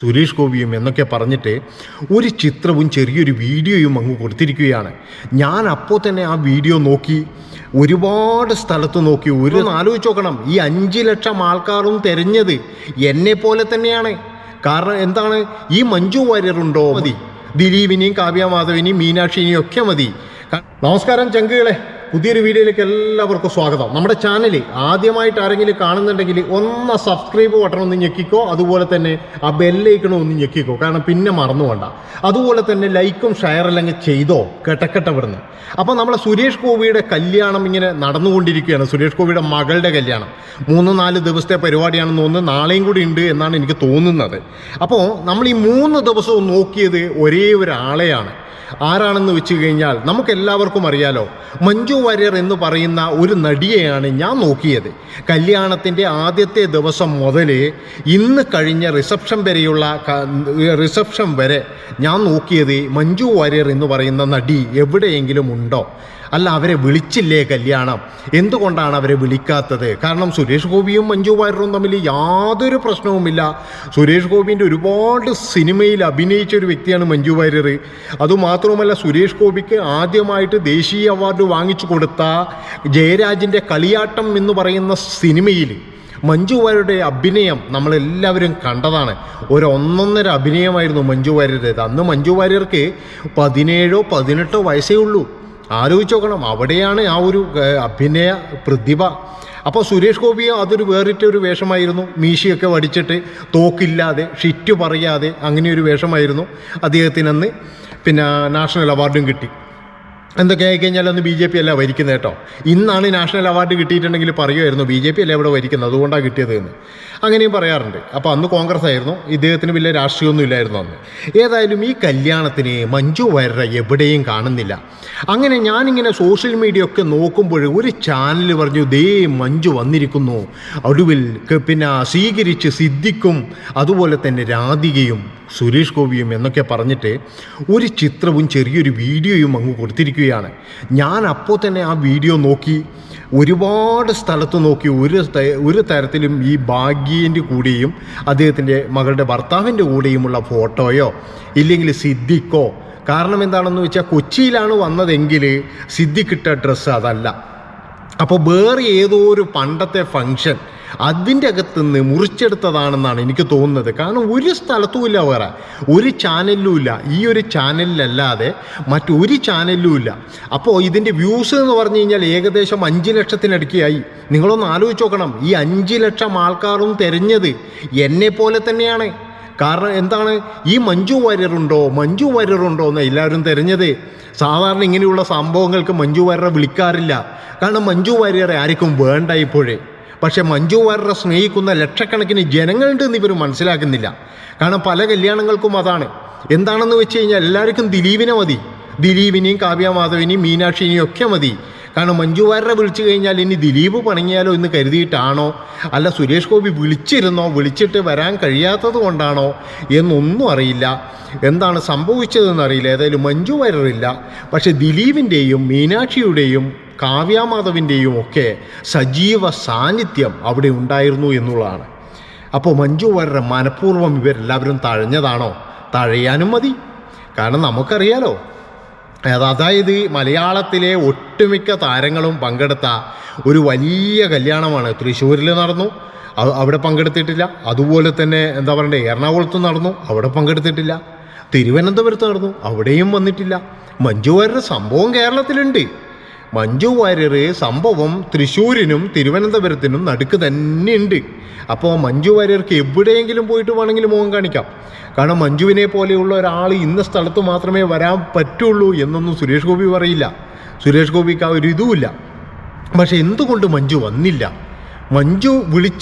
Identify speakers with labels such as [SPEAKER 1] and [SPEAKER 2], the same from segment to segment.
[SPEAKER 1] സുരേഷ് ഗോപിയും എന്നൊക്കെ പറഞ്ഞിട്ട് ഒരു ചിത്രവും ചെറിയൊരു വീഡിയോയും അങ്ങ് കൊടുത്തിരിക്കുകയാണ്. ഞാൻ അപ്പോൾ തന്നെ ആ വീഡിയോ നോക്കി, ഒരുപാട് സ്ഥലത്ത് നോക്കി. ആലോചിച്ച് നോക്കണം, ഈ 5 ലക്ഷം ആൾക്കാരും തിരഞ്ഞത് എന്നെ പോലെ തന്നെയാണ്. കാരണം എന്താണ്, ഈ മഞ്ജു വാര്യറുണ്ടോ മതി, ദിലീപിനെയും കാവ്യ മാധവിനെയും മീനാക്ഷിനെയും ഒക്കെ മതി. നമസ്കാരം ചങ്കുകളെ, പുതിയൊരു വീഡിയോയിലേക്ക് എല്ലാവർക്കും സ്വാഗതം. നമ്മുടെ ചാനൽ ആദ്യമായിട്ട് ആരെങ്കിലും കാണുന്നുണ്ടെങ്കിൽ ഒന്ന് സബ്സ്ക്രൈബ് ബട്ടൺ ഒന്ന് ഞെക്കിക്കോ, അതുപോലെ തന്നെ ആ ബെല്ലൈക്കണോ ഒന്ന് ഞെക്കിക്കോ, കാരണം പിന്നെ മറന്നു വേണ്ട. അതുപോലെ തന്നെ ലൈക്കും ഷെയറെല്ലാം ചെയ്തോ, കെട്ടവിടുന്ന്. അപ്പോൾ നമ്മളെ സുരേഷ് ഗോപിയുടെ കല്യാണം ഇങ്ങനെ നടന്നുകൊണ്ടിരിക്കുകയാണ്. സുരേഷ് ഗോപിയുടെ മകളുടെ കല്യാണം 3-4 ദിവസത്തെ പരിപാടിയാണെന്ന് തോന്നുന്നു, നാളെയും കൂടി ഉണ്ട് എന്നാണ് എനിക്ക് തോന്നുന്നത്. അപ്പോൾ നമ്മൾ ഈ 3 ദിവസവും നോക്കിയത് ഒരേ ഒരാളെയാണ്. ആരാണെന്ന് വെച്ച് കഴിഞ്ഞാൽ നമുക്കെല്ലാവർക്കും അറിയാലോ, മഞ്ജു വാര്യർ എന്ന് പറയുന്ന ഒരു നടിയെയാണ് ഞാൻ നോക്കിയത്. കല്യാണത്തിൻ്റെ ആദ്യത്തെ ദിവസം മുതൽ ഇന്ന് കഴിഞ്ഞ റിസപ്ഷൻ വരെ ഞാൻ നോക്കിയത് മഞ്ജു വാര്യർ എന്ന് പറയുന്ന നടി എവിടെയെങ്കിലും ഉണ്ടോ, അല്ല അവരെ വിളിച്ചില്ലേ കല്യാണം, എന്തുകൊണ്ടാണ് അവരെ വിളിക്കാത്തത്? കാരണം സുരേഷ് ഗോപിയും മഞ്ജു വാര്യറും തമ്മിൽ യാതൊരു പ്രശ്നവുമില്ല. സുരേഷ് ഗോപിൻ്റെ ഒരുപാട് സിനിമയിൽ അഭിനയിച്ച ഒരു വ്യക്തിയാണ് മഞ്ജു വാര്യർ. അതുമാത്രവുമല്ല, സുരേഷ് ഗോപിക്ക് ആദ്യമായിട്ട് ദേശീയ അവാർഡ് വാങ്ങിച്ചു കൊടുത്ത ജയരാജിൻ്റെ കളിയാട്ടം എന്ന് പറയുന്ന സിനിമയിൽ മഞ്ജു വാര്യരുടെ അഭിനയം നമ്മളെല്ലാവരും കണ്ടതാണ്. ഒന്നൊന്നര അഭിനയമായിരുന്നു മഞ്ജു വാര്യരുടേത്. അന്ന് മഞ്ജു വാര്യർക്ക് 17-18 വയസ്സേ ഉള്ളൂ. ആലോചിച്ച് നോക്കണം, അവിടെയാണ് ആ ഒരു അഭിനയ പ്രതിഭ. അപ്പോൾ സുരേഷ് ഗോപി അതൊരു വേറിട്ടൊരു വേഷമായിരുന്നു. മീശയൊക്കെ വടിച്ചിട്ട് തോക്കില്ലാതെ ഷിറ്റ് പറയാതെ അങ്ങനെ ഒരു വേഷമായിരുന്നു അദ്ദേഹത്തിനന്ന്. പിന്നെ നാഷണൽ അവാർഡും കിട്ടി. എന്തൊക്കെ ആയിക്കഴിഞ്ഞാൽ അന്ന് BJP അല്ല ഭരിക്കുന്നത് കേട്ടോ. ഇന്നാണ് നാഷണൽ അവാർഡ് കിട്ടിയിട്ടുണ്ടെങ്കിൽ പറയുമായിരുന്നു BJP അല്ല ഇവിടെ ഭരിക്കുന്നത്, അതുകൊണ്ടാണ് കിട്ടിയത് എന്ന്. അങ്ങനെയും പറയാറുണ്ട്. അപ്പോൾ അന്ന് കോൺഗ്രസ് ആയിരുന്നു, ഇദ്ദേഹത്തിന് വലിയ രാഷ്ട്രീയമൊന്നും ഇല്ലായിരുന്നു അന്ന്. ഏതായാലും ഈ കല്യാണത്തിന് മഞ്ജു വാര്യരെ എവിടെയും കാണുന്നില്ല. അങ്ങനെ ഞാനിങ്ങനെ സോഷ്യൽ മീഡിയ ഒക്കെ നോക്കുമ്പോൾ ഒരു ചാനൽ പറഞ്ഞു, ദേ മഞ്ജു വന്നിരിക്കുന്നു, ഒടുവിൽ പിന്നെ സ്വീകരിച്ച് സിദ്ദിഖും അതുപോലെ തന്നെ രാധികയും സുരേഷ് ഗോപിയും എന്നൊക്കെ പറഞ്ഞിട്ട് ഒരു ചിത്രവും ചെറിയൊരു വീഡിയോയും അങ്ങ് കൊടുത്തിരിക്കുകയാണ്. ഞാൻ അപ്പോൾ തന്നെ ആ വീഡിയോ നോക്കി, ഒരുപാട് സ്ഥലത്ത് നോക്കി. ഒരു തരത്തിലും ഈ ഭാഗ്യൻ്റെ കൂടെയും അദ്ദേഹത്തിൻ്റെ മകളുടെ ഭർത്താവിൻ്റെ കൂടെയുമുള്ള ഫോട്ടോയോ ഇല്ലെങ്കിൽ സിദ്ദിഖോ. കാരണം എന്താണെന്ന് വെച്ചാൽ, കൊച്ചിയിലാണ് വന്നതെങ്കിൽ സിദ്ദിഖ് ഇട്ട ഡ്രസ്സ് അതല്ല. അപ്പോൾ വേറെ ഏതോ ഒരു പണ്ടത്തെ ഫങ്ഷൻ അതിൻ്റെ അകത്തുനിന്ന് മുറിച്ചെടുത്തതാണെന്നാണ് എനിക്ക് തോന്നുന്നത്. കാരണം ഒരു സ്ഥലത്തുമില്ല, വേറെ ഒരു ചാനലിലും ഇല്ല, ഈ ഒരു ചാനലിലല്ലാതെ മറ്റൊരു ചാനലിലും ഇല്ല. അപ്പോൾ ഇതിൻ്റെ വ്യൂസ് എന്ന് പറഞ്ഞു കഴിഞ്ഞാൽ ഏകദേശം 5 ലക്ഷത്തിനടുക്കിയായി. നിങ്ങളൊന്ന് ആലോചിച്ച് നോക്കണം, ഈ 5 ലക്ഷം ആൾക്കാരും തിരഞ്ഞത് എന്നെ പോലെ തന്നെയാണ്. കാരണം എന്താണ്, ഈ മഞ്ജു വാര്യറുണ്ടോ എന്ന് എല്ലാവരും തിരഞ്ഞത്. സാധാരണ ഇങ്ങനെയുള്ള സംഭവങ്ങൾക്ക് മഞ്ജു വാര്യരെ വിളിക്കാറില്ല, കാരണം മഞ്ജു വാര്യരെ ആർക്കും വേണ്ട ഇപ്പോഴേ. പക്ഷേ മഞ്ജു വാര്യരെ സ്നേഹിക്കുന്ന ലക്ഷക്കണക്കിന് ജനങ്ങളുണ്ട് എന്ന് ഇവർ മനസ്സിലാക്കുന്നില്ല. കാരണം പല കല്യാണങ്ങൾക്കും അതാണ്. എന്താണെന്ന് വെച്ച് കഴിഞ്ഞാൽ എല്ലാവർക്കും ദിലീപിനെ മതി, ദിലീപിനെയും കാവ്യ മാധവിനെയും മീനാക്ഷിനെയും ഒക്കെ മതി. കാരണം മഞ്ജു വാര്യരെ വിളിച്ചു കഴിഞ്ഞാൽ ഇനി ദിലീപ് പണങ്ങിയാലോ എന്ന് കരുതിയിട്ടാണോ, അല്ല സുരേഷ് ഗോപി വിളിച്ചിട്ട് വരാൻ കഴിയാത്തത് കൊണ്ടാണോ എന്നൊന്നും അറിയില്ല. എന്താണ് സംഭവിച്ചതെന്ന് അറിയില്ല. ഏതായാലും മഞ്ജു വാര്യറില്ല, പക്ഷേ ദിലീപിൻ്റെയും മീനാക്ഷിയുടെയും കാവ്യ മാധവിൻ്റെയും ഒക്കെ സജീവ സാന്നിധ്യം അവിടെ ഉണ്ടായിരുന്നു എന്നുള്ളതാണ്. അപ്പോൾ മഞ്ജു വാര്യരെ മനഃപൂർവ്വം ഇവരെല്ലാവരും തഴഞ്ഞതാണോ? തഴയാനും മതി. കാരണം നമുക്കറിയാലോ, അതായത് മലയാളത്തിലെ ഒട്ടുമിക്ക താരങ്ങളും പങ്കെടുത്ത ഒരു വലിയ കല്യാണമാണ്. തൃശ്ശൂരിൽ നടന്നു, അവിടെ പങ്കെടുത്തിട്ടില്ല. അതുപോലെ തന്നെ എന്താ പറയണ്ടേ, എറണാകുളത്ത് നടന്നു, അവിടെ പങ്കെടുത്തിട്ടില്ല. തിരുവനന്തപുരത്ത് നടന്നു, അവിടെയും വന്നിട്ടില്ല. മഞ്ജു വാര്യർ സംഭവം കേരളത്തിലുണ്ട്. മഞ്ജു വാര്യർ സംഭവം തൃശ്ശൂരിനും തിരുവനന്തപുരത്തിനും നടുക്ക് തന്നെ ഉണ്ട്. അപ്പോൾ മഞ്ജു വാര്യർക്ക് എവിടെയെങ്കിലും പോയിട്ട് വേണമെങ്കിൽ മുഖം കാണിക്കാം. കാരണം മഞ്ജുവിനെ പോലെയുള്ള ഒരാൾ ഇന്ന സ്ഥലത്ത് മാത്രമേ വരാൻ പറ്റുള്ളൂ എന്നൊന്നും സുരേഷ് ഗോപി പറയില്ല. സുരേഷ് ഗോപിക്ക് ആ ഒരു ഇതുമില്ല. പക്ഷെ എന്തുകൊണ്ട് മഞ്ജു വന്നില്ല? മഞ്ജു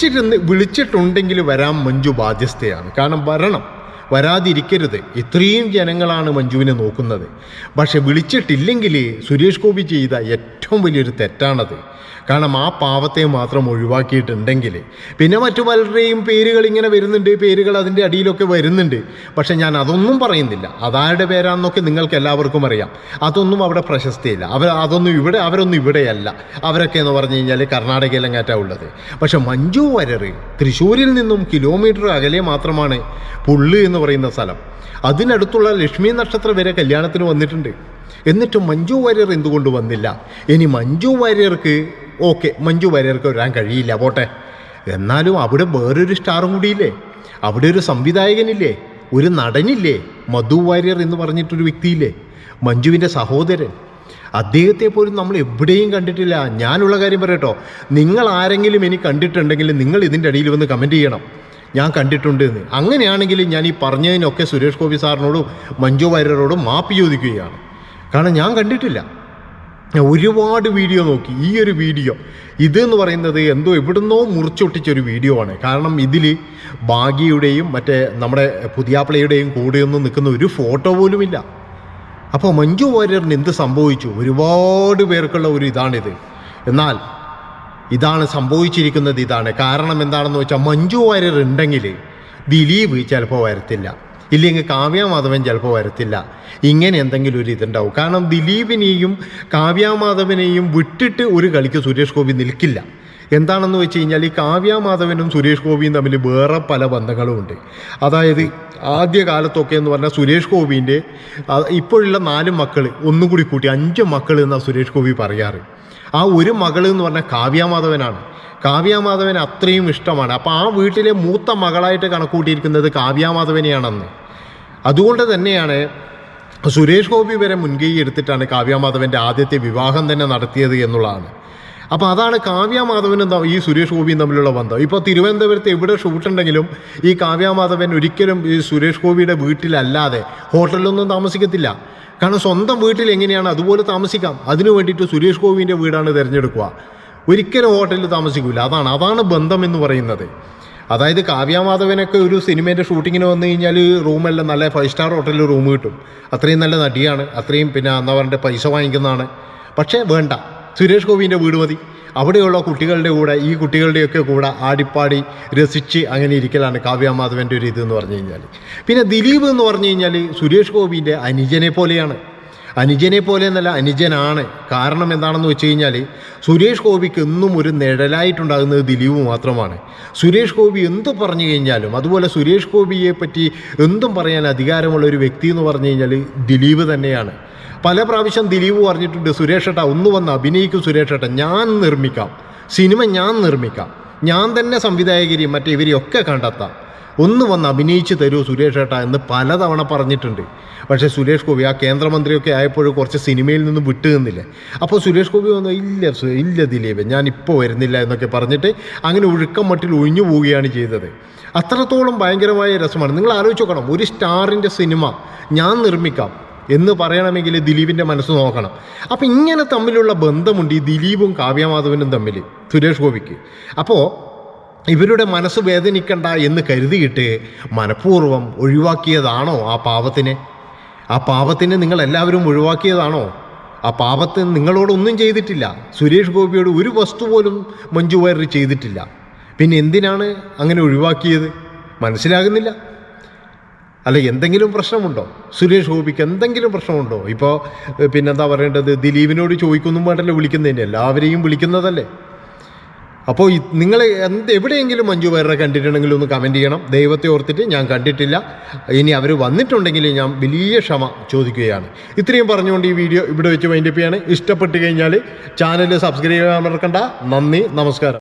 [SPEAKER 1] വിളിച്ചിട്ടുണ്ടെങ്കിൽ വരാൻ മഞ്ജു ബാധ്യസ്ഥയാണ്. കാരണം വരാതിരിക്കരുത്. ഇത്രയും ജനങ്ങളാണ് മഞ്ജുവിനെ നോക്കുന്നത്. പക്ഷെ വിളിച്ചിട്ടില്ലെങ്കിൽ സുരേഷ് ഗോപി ചെയ്ത ഏറ്റവും വലിയൊരു തെറ്റാണത്. കാരണം ആ പാവത്തെ മാത്രം ഒഴിവാക്കിയിട്ടുണ്ടെങ്കിൽ പിന്നെ മറ്റു പലരുടെയും പേരുകൾ ഇങ്ങനെ വരുന്നുണ്ട്, പേരുകൾ അതിൻ്റെ അടിയിലൊക്കെ വരുന്നുണ്ട്. പക്ഷെ ഞാൻ അതൊന്നും പറയുന്നില്ല. അതാരുടെ പേരാണെന്നൊക്കെ നിങ്ങൾക്ക് എല്ലാവർക്കും അറിയാം. അതൊന്നും അവിടെ പ്രശസ്തിയില്ല. അവരൊന്നും ഇവിടെയല്ല. അവരൊക്കെ എന്ന് പറഞ്ഞു കഴിഞ്ഞാൽ കർണാടകയിലെങ്ങാറ്റാണ് ഉള്ളത്. പക്ഷെ മഞ്ജു വാര്യർ തൃശ്ശൂരിൽ നിന്നും കിലോമീറ്റർ അകലെ മാത്രമാണ് പുള്ളി എന്ന് പറയുന്ന സ്ഥലം. അതിനടുത്തുള്ള ലക്ഷ്മി നക്ഷത്രം വരെ കല്യാണത്തിന് വന്നിട്ടുണ്ട്. എന്നിട്ടും മഞ്ജു വാര്യർ എന്തുകൊണ്ട് വന്നില്ല? ഇനി മഞ്ജു വാര്യർക്ക് മഞ്ജു വാര്യർക്ക് വരാൻ കഴിയില്ല, പോട്ടെ. എന്നാലും അവിടെ വേറൊരു സ്റ്റാറും കൂടിയില്ലേ? അവിടെ ഒരു സംവിധായകനില്ലേ, ഒരു നടനില്ലേ, മധു വാര്യർ എന്ന് പറഞ്ഞിട്ടൊരു വ്യക്തിയില്ലേ, മഞ്ജുവിൻ്റെ സഹോദരൻ. അദ്ദേഹത്തെ പോലും നമ്മൾ എവിടെയും കണ്ടിട്ടില്ല. ഞാനുള്ള കാര്യം പറയട്ടോ, നിങ്ങൾ ആരെങ്കിലും ഇനി കണ്ടിട്ടുണ്ടെങ്കിൽ നിങ്ങൾ ഇതിൻ്റെ അടിയിൽ വന്ന് കമൻറ്റ് ചെയ്യണം, ഞാൻ കണ്ടിട്ടുണ്ട് എന്ന്. അങ്ങനെയാണെങ്കിൽ ഞാൻ ഈ പറഞ്ഞതിനൊക്കെ സുരേഷ് ഗോപി സാറിനോടും മഞ്ജു വാര്യരോടും മാപ്പ് ചോദിക്കുകയാണ്. കാരണം ഞാൻ കണ്ടിട്ടില്ല. ഒരുപാട് വീഡിയോ നോക്കി. ഈ ഒരു വീഡിയോ ഇതെന്ന് പറയുന്നത് എന്തോ എവിടുന്നോ മുറിച്ചൊട്ടിച്ചൊരു വീഡിയോ ആണ്. കാരണം ഇതിൽ ഭാഗ്യയുടെയും മറ്റേ നമ്മുടെ പുതിയാപ്പിളയുടെയും കൂടെയൊന്നും നിൽക്കുന്ന ഒരു ഫോട്ടോ പോലുമില്ല. അപ്പോൾ മഞ്ജു വാര്യറിന് എന്ത് സംഭവിച്ചു? ഒരുപാട് പേർക്കുള്ള ഒരു ഇതാണിത്. എന്നാൽ ഇതാണ് സംഭവിച്ചിരിക്കുന്നത്. ഇതാണ് കാരണം. എന്താണെന്ന് വെച്ചാൽ മഞ്ജു വാര്യർ ഉണ്ടെങ്കിൽ ദിലീപ് ചിലപ്പോൾ വരത്തില്ല, ഇല്ലെങ്കിൽ കാവ്യാമാധവൻ ചിലപ്പോൾ വരത്തില്ല. ഇങ്ങനെ എന്തെങ്കിലും ഒരു ഇതുണ്ടാവും. കാരണം ദിലീപിനെയും കാവ്യാമാധവനെയും വിട്ടിട്ട് ഒരു കളിക്ക് സുരേഷ് ഗോപി നിൽക്കില്ല. എന്താണെന്ന് വെച്ച് കഴിഞ്ഞാൽ ഈ കാവ്യാമാധവനും സുരേഷ് ഗോപിയും തമ്മിൽ വേറെ പല ബന്ധങ്ങളുമുണ്ട്. അതായത് ആദ്യ കാലത്തൊക്കെ എന്ന് പറഞ്ഞാൽ സുരേഷ് ഗോപിൻ്റെ ഇപ്പോഴുള്ള 4 മക്കൾ ഒന്നും കൂടി കൂട്ടി 5 മക്കൾ എന്നാണ് സുരേഷ് ഗോപി പറയാറ്. ആ ഒരു മകൾ എന്ന് പറഞ്ഞാൽ കാവ്യാമാധവനാണ്. കാവ്യാമാധവൻ അത്രയും ഇഷ്ടമാണ്. അപ്പോൾ ആ വീട്ടിലെ മൂത്ത മകളായിട്ട് കണക്കൂട്ടിയിരിക്കുന്നത് കാവ്യാമാധവനെയാണെന്ന്. അതുകൊണ്ട് തന്നെയാണ് സുരേഷ് ഗോപി വരെ മുൻകൈ എടുത്തിട്ടാണ് കാവ്യാമാധവൻ്റെ ആദ്യത്തെ വിവാഹം തന്നെ നടത്തിയത് എന്നുള്ളതാണ്. അപ്പോൾ അതാണ് കാവ്യാമാധവനും ഈ സുരേഷ് ഗോപിയും തമ്മിലുള്ള ബന്ധം. ഇപ്പോൾ തിരുവനന്തപുരത്ത് എവിടെ ഷൂട്ടുണ്ടെങ്കിലും ഈ കാവ്യാമാധവൻ ഒരിക്കലും ഈ സുരേഷ് ഗോപിയുടെ വീട്ടിലല്ലാതെ ഹോട്ടലിലൊന്നും താമസിക്കത്തില്ല. കാരണം സ്വന്തം വീട്ടിൽ എങ്ങനെയാണ് അതുപോലെ താമസിക്കാം. അതിനു വേണ്ടിയിട്ട് സുരേഷ് ഗോപിൻ്റെ വീടാണ് തിരഞ്ഞെടുക്കുക. ഒരിക്കലും ഹോട്ടലിൽ താമസിക്കില്ല. അതാണ് ബന്ധം എന്ന് പറയുന്നത്. അതായത് കാവ്യാമാധവനൊക്കെ ഒരു സിനിമേൻ്റെ ഷൂട്ടിങ്ങിന് വന്നു കഴിഞ്ഞാൽ റൂമെല്ലാം നല്ല 5 സ്റ്റാർ ഹോട്ടലിൽ റൂം കിട്ടും. അത്രയും നല്ല നടിയാണ്, അത്രയും പിന്നെ എന്താ പറയുക പൈസ വാങ്ങിക്കുന്നതാണ്. പക്ഷേ വേണ്ട, സുരേഷ് ഗോപിൻ്റെ വീട് മതി. അവിടെയുള്ള കുട്ടികളുടെ കൂടെ ഈ കുട്ടികളുടെയൊക്കെ കൂടെ ആടിപ്പാടി രസിച്ച് അങ്ങനെ ഇരിക്കലാണ് കാവ്യാമാധവൻ്റെ ഒരു ഇതെന്ന് പറഞ്ഞു കഴിഞ്ഞാൽ. പിന്നെ ദിലീപ് എന്ന് പറഞ്ഞു കഴിഞ്ഞാൽ സുരേഷ് ഗോപിൻ്റെ അനുജനെ പോലെയാണ്. അനുജനെ പോലെ എന്നല്ല, അനുജനാണ്. കാരണം എന്താണെന്ന് വെച്ച് കഴിഞ്ഞാൽ സുരേഷ് ഗോപിക്ക് എന്നും ഒരു നിഴലായിട്ടുണ്ടാകുന്നത് ദിലീപ് മാത്രമാണ്. സുരേഷ് ഗോപി എന്ത് പറഞ്ഞു കഴിഞ്ഞാലും, അതുപോലെ സുരേഷ് ഗോപിയെ പറ്റി എന്തും പറയാൻ അധികാരമുള്ള ഒരു വ്യക്തി എന്ന് പറഞ്ഞു കഴിഞ്ഞാൽ ദിലീപ് തന്നെയാണ്. പല പ്രാവശ്യം ദിലീപ് പറഞ്ഞിട്ടുണ്ട്, സുരേഷ് ഏട്ടാ ഒന്ന് വന്ന് അഭിനയിക്കും, സുരേഷ് ഏട്ടാ ഞാൻ നിർമ്മിക്കാം, സിനിമ ഞാൻ നിർമ്മിക്കാം, ഞാൻ തന്നെ സംവിധായകരെയും മറ്റേ ഇവരെയൊക്കെ കണ്ടെത്താം, ഒന്ന് വന്ന് അഭിനയിച്ച് തരൂ സുരേഷ് ഏട്ടാ എന്ന് പലതവണ പറഞ്ഞിട്ടുണ്ട്. പക്ഷേ സുരേഷ് ഗോപി ആ കേന്ദ്രമന്ത്രിയൊക്കെ ആയപ്പോഴും കുറച്ച് സിനിമയിൽ നിന്നും വിട്ടു നിന്നില്ലേ. അപ്പോൾ സുരേഷ് ഗോപി വന്നു, ഇല്ല ദിലീപ് ഞാനിപ്പോൾ വരുന്നില്ല എന്നൊക്കെ പറഞ്ഞിട്ട് അങ്ങനെ ഒഴുക്കം മട്ടിൽ ഒഴിഞ്ഞു പോവുകയാണ് ചെയ്തത്. അത്രത്തോളം ഭയങ്കരമായ രസമാണ്. നിങ്ങൾ ആലോചിച്ച് നോക്കണം, ഒരു സ്റ്റാറിൻ്റെ സിനിമ ഞാൻ നിർമ്മിക്കാം എന്ന് പറയണമെങ്കിൽ ദിലീപിൻ്റെ മനസ്സ് നോക്കണം. അപ്പം ഇങ്ങനെ തമ്മിലുള്ള ബന്ധമുണ്ട് ഈ ദിലീപും കാവ്യാമാധവനും തമ്മിൽ സുരേഷ് ഗോപിക്ക്. അപ്പോൾ ഇവരുടെ മനസ്സ് വേദനിക്കണ്ട എന്ന് കരുതിയിട്ട് മനഃപൂർവ്വം ഒഴിവാക്കിയതാണോ ആ പാവത്തിനെ? ആ പാവത്തിനെ നിങ്ങളെല്ലാവരും ഒഴിവാക്കിയതാണോ? ആ പാവത്തിന് നിങ്ങളോടൊന്നും ചെയ്തിട്ടില്ല. സുരേഷ് ഗോപിയോട് ഒരു വസ്തു പോലും മഞ്ജു വാര്യർ ചെയ്തിട്ടില്ല. പിന്നെ എന്തിനാണ് അങ്ങനെ ഒഴിവാക്കിയത്? മനസ്സിലാകുന്നില്ല. അല്ല, എന്തെങ്കിലും പ്രശ്നമുണ്ടോ സുരേഷ് ഗോപിക്ക്? എന്തെങ്കിലും പ്രശ്നമുണ്ടോ? ഇപ്പോൾ പിന്നെന്താ പറയേണ്ടത്, ദിലീപിനോട് ചോദിക്കൊന്നും വേണ്ടല്ലോ, വിളിക്കുന്നതിന് എല്ലാവരെയും വിളിക്കുന്നതല്ലേ. അപ്പോൾ നിങ്ങൾ എവിടെയെങ്കിലും മഞ്ജു വാര്യരെ കണ്ടിട്ടുണ്ടെങ്കിൽ ഒന്ന് കമൻറ്റ് ചെയ്യണം. ദൈവത്തെ ഓർത്തിട്ട് ഞാൻ കണ്ടിട്ടില്ല. ഇനി അവർ വന്നിട്ടുണ്ടെങ്കിൽ ഞാൻ വലിയ ക്ഷമ ചോദിക്കുകയാണ്. ഇത്രയും പറഞ്ഞുകൊണ്ട് ഈ വീഡിയോ ഇവിടെ വെച്ച് വൈൻഡപ്പ് ചെയ്യാണ്. ഇഷ്ടപ്പെട്ട് കഴിഞ്ഞാൽ ചാനൽ സബ്സ്ക്രൈബ് ചെയ്യാൻ മറക്കണ്ട. നന്ദി, നമസ്കാരം.